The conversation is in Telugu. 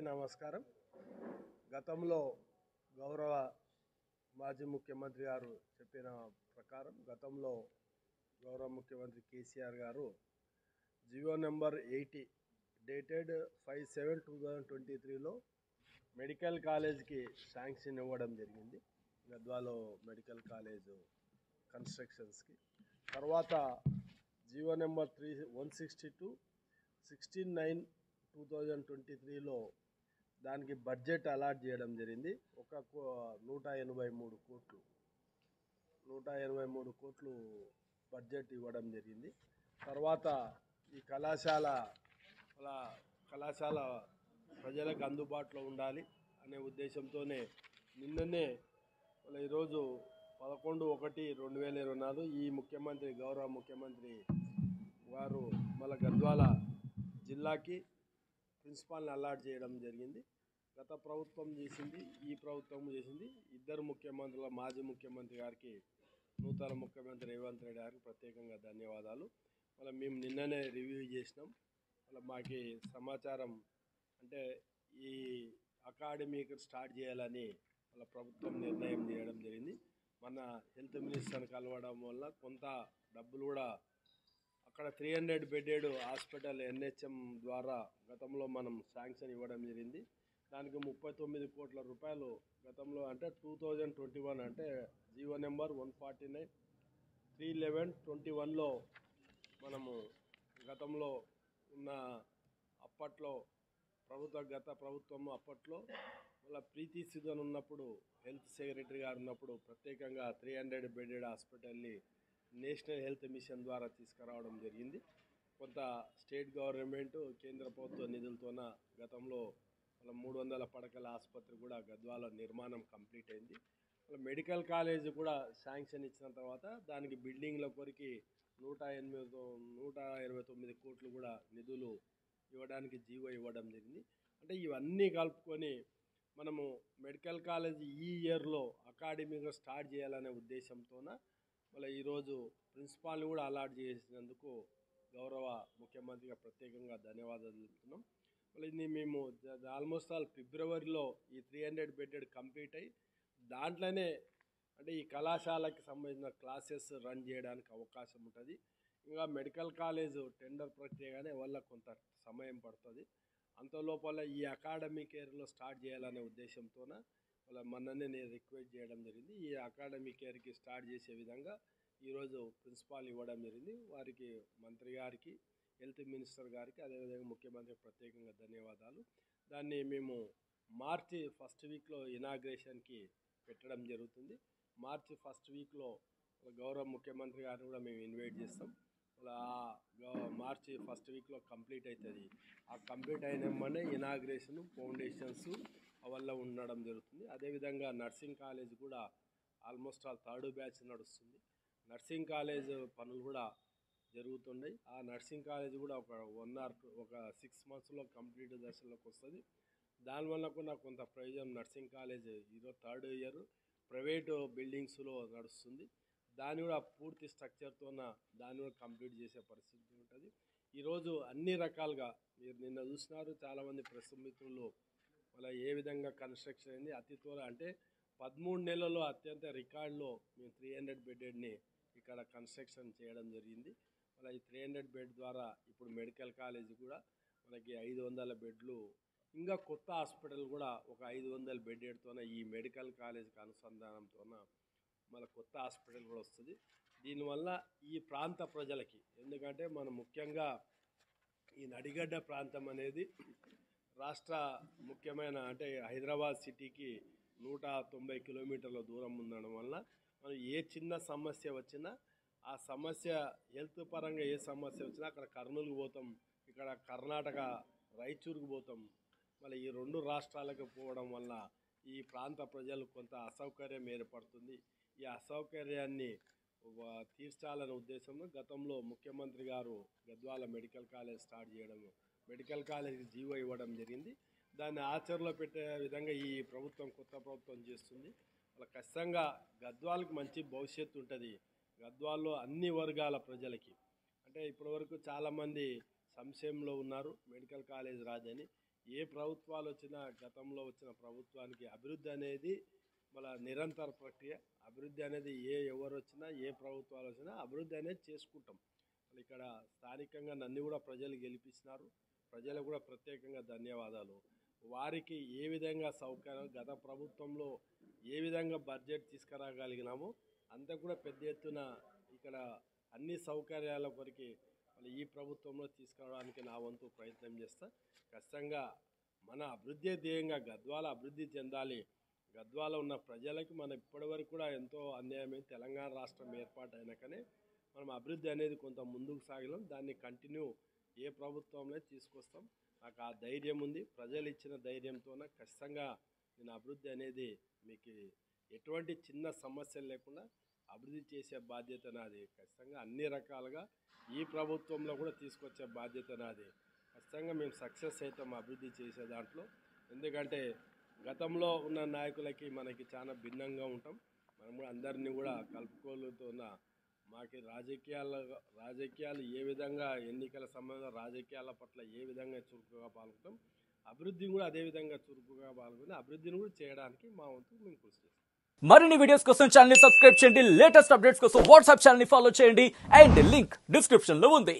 నమస్కారం. గతంలో గౌరవ మాజీ ముఖ్యమంత్రి గారు చెప్పిన ప్రకారం గతంలో గౌరవ ముఖ్యమంత్రి కేసీఆర్ గారు జియో నెంబర్ 80 డేటెడ్ 5/7/2023లో మెడికల్ కాలేజ్కి శాంక్షన్ ఇవ్వడం జరిగింది. గద్వాలో మెడికల్ కాలేజ్ కన్స్ట్రక్షన్స్కి. తర్వాత జియో నెంబర్ 162 16/9/2023లో దానికి బడ్జెట్ అలాట్ చేయడం జరిగింది. 183 కోట్లు బడ్జెట్ ఇవ్వడం జరిగింది. తర్వాత ఈ కళాశాల ప్రజలకు అందుబాటులో ఉండాలి అనే ఉద్దేశంతోనే నిన్ననే ఈరోజు 11/1/2024 ఈ గౌరవ ముఖ్యమంత్రి వారు మళ్ళీ గద్వాల జిల్లాకి ప్రిన్సిపాల్ని అలాట్ చేయడం జరిగింది. గత ప్రభుత్వం చేసింది, ఈ ప్రభుత్వం చేసింది. ఇద్దరు ముఖ్యమంత్రుల మాజీ ముఖ్యమంత్రి గారికి, నూతన ముఖ్యమంత్రి రేవంత్ రెడ్డి గారికి ప్రత్యేకంగా ధన్యవాదాలు. మళ్ళీ మేము నిన్ననే రివ్యూ చేసినాం. మళ్ళీ మాకు సమాచారం అంటే ఈ అకాడమీకి స్టార్ట్ చేయాలని వాళ్ళ ప్రభుత్వం నిర్ణయం చేయడం జరిగింది. మన హెల్త్ మినిస్టర్ని కలవడం వల్ల కొంత డబ్బులు కూడా అక్కడ 300 బెడెడ్ హాస్పిటల్ NHM ద్వారా గతంలో మనం శాంక్షన్ ఇవ్వడం జరిగింది. దానికి 39 కోట్ల రూపాయలు గతంలో అంటే 2021 అంటే జియో నెంబర్ 149 3/11/21లో మనము గతంలో ఉన్న అప్పట్లో గత ప్రభుత్వం అప్పట్లో మళ్ళీ ప్రీతి సుదన్ ఉన్నప్పుడు హెల్త్ సెక్రటరీ గారు ఉన్నప్పుడు ప్రత్యేకంగా 300 బెడెడ్ హాస్పిటల్ని నేషనల్ హెల్త్ మిషన్ ద్వారా తీసుకురావడం జరిగింది. కొంత స్టేట్ గవర్నమెంట్ కేంద్ర ప్రభుత్వ నిధులతోన గతంలో 300 పడకల ఆసుపత్రి కూడా గద్వాల నిర్మాణం కంప్లీట్ అయింది. మెడికల్ కాలేజ్ కూడా శాంక్షన్ ఇచ్చిన తర్వాత దానికి బిల్డింగ్ల కొరికి 129 కోట్లు కూడా నిధులు ఇవ్వడానికి జీవో ఇవ్వడం జరిగింది. అంటే ఇవన్నీ కలుపుకొని మనము మెడికల్ కాలేజ్ ఈ ఇయర్లో అకాడమీగా స్టార్ట్ చేయాలనే ఉద్దేశంతోన మళ్ళీ ఈరోజు ప్రిన్సిపాల్ని కూడా అలాట్ చేసినందుకు గౌరవ ముఖ్యమంత్రిగా ప్రత్యేకంగా ధన్యవాదాలు తెలుపుతున్నాం. మళ్ళీ ఇది మేము ఆల్మోస్ట్ ఫిబ్రవరిలో ఈ 300 బెడెడ్ కంప్లీట్ అయ్యి దాంట్లోనే అంటే ఈ కళాశాలకి సంబంధించిన క్లాసెస్ రన్ చేయడానికి అవకాశం ఉంటుంది. ఇంకా మెడికల్ కాలేజ్ టెండర్ ప్రక్రియగానే వల్ల కొంత సమయం పడుతుంది. అంతలోపల ఈ అకాడమిక్ ఇయర్లో స్టార్ట్ చేయాలనే ఉద్దేశంతోన వాళ్ళ మొన్ననే నేను రిక్వెస్ట్ చేయడం జరిగింది. ఈ అకాడమిక్ ఇయర్కి స్టార్ట్ చేసే విధంగా ఈరోజు ప్రిన్సిపాల్ ఇవ్వడం జరిగింది. వారికి మంత్రి గారికి, హెల్త్ మినిస్టర్ గారికి, అదేవిధంగా ముఖ్యమంత్రికి ప్రత్యేకంగా ధన్యవాదాలు. దాన్ని మేము మార్చి 1st వీక్లో ఇనాగ్రేషన్కి పెట్టడం జరుగుతుంది. మార్చి 1st వీక్లో గౌరవ ముఖ్యమంత్రి గారిని కూడా మేము ఇన్వైట్ చేస్తాం. మార్చి 1st వీక్లో కంప్లీట్ అవుతుంది. ఆ కంప్లీట్ అయినమ్మనే ఇనాగ్రేషన్, ఫౌండేషన్స్ వల్ల ఉండడం జరుగుతుంది. అదేవిధంగా నర్సింగ్ కాలేజ్ కూడా ఆల్మోస్ట్ 3rd బ్యాచ్ నడుస్తుంది. నర్సింగ్ కాలేజ్ పనులు కూడా జరుగుతున్నాయి. ఆ నర్సింగ్ కాలేజ్ కూడా ఒక 6 monthsలో కంప్లీట్ దశలోకి వస్తుంది. దానివల్ల కూడా కొంత ప్రయోజనం. నర్సింగ్ కాలేజ్ ఈరోజు 3rd ఇయర్ ప్రైవేటు బిల్డింగ్స్లో నడుస్తుంది. దాన్ని కూడా పూర్తి స్ట్రక్చర్తో దాన్ని కూడా కంప్లీట్ చేసే పరిస్థితి ఉంటుంది. ఈరోజు అన్ని రకాలుగా మీరు నిన్న చూసినారు, చాలామంది ప్రెస్ మిత్రులు మళ్ళీ ఏ విధంగా కన్స్ట్రక్షన్ అయింది. అతి త్వర అంటే 13 నెలల్లో అత్యంత రికార్డులో మేము 300 బెడెడ్ని ఇక్కడ కన్స్ట్రక్షన్ చేయడం జరిగింది. మళ్ళీ ఈ 300 బెడ్ ద్వారా ఇప్పుడు మెడికల్ కాలేజ్ కూడా మనకి 500 బెడ్లు, ఇంకా కొత్త హాస్పిటల్ కూడా ఒక 500 బెడెడ్తోన ఈ మెడికల్ కాలేజ్కి అనుసంధానంతోన మళ్ళీ కొత్త హాస్పిటల్ కూడా వస్తుంది. దీనివల్ల ఈ ప్రాంత ప్రజలకి, ఎందుకంటే మనం ముఖ్యంగా ఈ నడిగడ్డ ప్రాంతం అనేది రాష్ట్ర ముఖ్యమైన అంటే హైదరాబాద్ సిటీకి 190 కిలోమీటర్ల దూరం ఉండడం వల్ల మనం ఏ చిన్న సమస్య వచ్చినా ఆ సమస్య హెల్త్ పరంగా ఏ సమస్య వచ్చినా అక్కడ కర్నూలుకు పోతాం, ఇక్కడ కర్ణాటక రాయచూరుకు పోతాం. మళ్ళీ ఈ 2 రాష్ట్రాలకు పోవడం వల్ల ఈ ప్రాంత ప్రజలు కొంత అసౌకర్యం ఏర్పడుతుంది. ఈ అసౌకర్యాన్ని తీర్చాలనే ఉద్దేశంలో గతంలో ముఖ్యమంత్రి గారు గద్వాల మెడికల్ కాలేజ్ స్టార్ట్ చేయడం, మెడికల్ కాలేజీకి జీవో ఇవ్వడం జరిగింది. దాన్ని ఆచరణలో పెట్టే విధంగా ఈ ప్రభుత్వం, కొత్త ప్రభుత్వం చేస్తుంది. వాళ్ళ ఖచ్చితంగా గద్వాలకు మంచి భవిష్యత్తు ఉంటుంది. గద్వాల్లో అన్ని వర్గాల ప్రజలకి అంటే ఇప్పటివరకు చాలామంది సంశయంలో ఉన్నారు మెడికల్ కాలేజ్ రాదని. ఏ ప్రభుత్వాలు వచ్చినా గతంలో వచ్చిన ప్రభుత్వానికి అభివృద్ధి అనేది మళ్ళీ నిరంతర ప్రక్రియ. అభివృద్ధి అనేది ఎవరు వచ్చినా ఏ ప్రభుత్వాలు వచ్చినా అభివృద్ధి అనేది చేసుకుంటాం. ఇక్కడ స్థానికంగా నన్ను కూడా ప్రజలు గెలిపించినారు. ప్రజలకు కూడా ప్రత్యేకంగా ధన్యవాదాలు. వారికి ఏ విధంగా సౌకర్యం గత ప్రభుత్వంలో ఏ విధంగా బడ్జెట్ తీసుకురాగలిగినామో అంతా కూడా పెద్ద ఎత్తున ఇక్కడ అన్ని సౌకర్యాల కొరికి ఈ ప్రభుత్వంలో తీసుకురావడానికి నా వంతు ప్రయత్నం చేస్తా. ఖచ్చితంగా మన అభివృద్ధి ధ్యేయంగా గద్వాల అభివృద్ధి చెందాలి. గద్వాల ఉన్న ప్రజలకు మనం ఇప్పటివరకు కూడా ఎంతో అన్యాయమే. తెలంగాణ రాష్ట్రం ఏర్పాటు అయినాకనే మనం అభివృద్ధి అనేది కొంత ముందుకు సాగలం. దాన్ని కంటిన్యూ ఏ ప్రభుత్వంలో తీసుకొస్తాం. నాకు ఆ ధైర్యం ఉంది. ప్రజలు ఇచ్చిన ధైర్యంతోనే ఖచ్చితంగా నేను అభివృద్ధి అనేది మీకు ఎటువంటి చిన్న సమస్యలు లేకుండా అభివృద్ధి చేసే బాధ్యత నాది. ఖచ్చితంగా అన్ని రకాలుగా ఈ ప్రభుత్వంలో కూడా తీసుకొచ్చే బాధ్యత నాది. ఖచ్చితంగా మేము సక్సెస్ అవుతాం అభివృద్ధి చేసే దాంట్లో. ఎందుకంటే గతంలో ఉన్న నాయకులకి మనకి చాలా భిన్నంగా ఉంటాం. మనం కూడా అందరినీ కూడా కలుపుకోలుతున్న మాకు రాజకీయాలు ఏ విధంగా ఎన్నికల సమయంలో రాజకీయాల పట్ల ఏ విధంగా చురుకుగా పాల్గొంటాం, అభివృద్ధి కూడా అదే విధంగా చురుకుగా పాల్గొని అభివృద్ధిని కూడా చేయడానికి మా వంతు మేము కృషి చేస్తాం. మరిన్ని వీడియోస్ కోసం ఛానల్ ని సబ్స్క్రైబ్ చేయండి. లేటెస్ట్ అప్డేట్స్ కోసం వాట్సాప్ ఛానల్ ని ఫాలో చేయండి. అండ్ లింక్ డిస్క్రిప్షన్ లో ఉంది.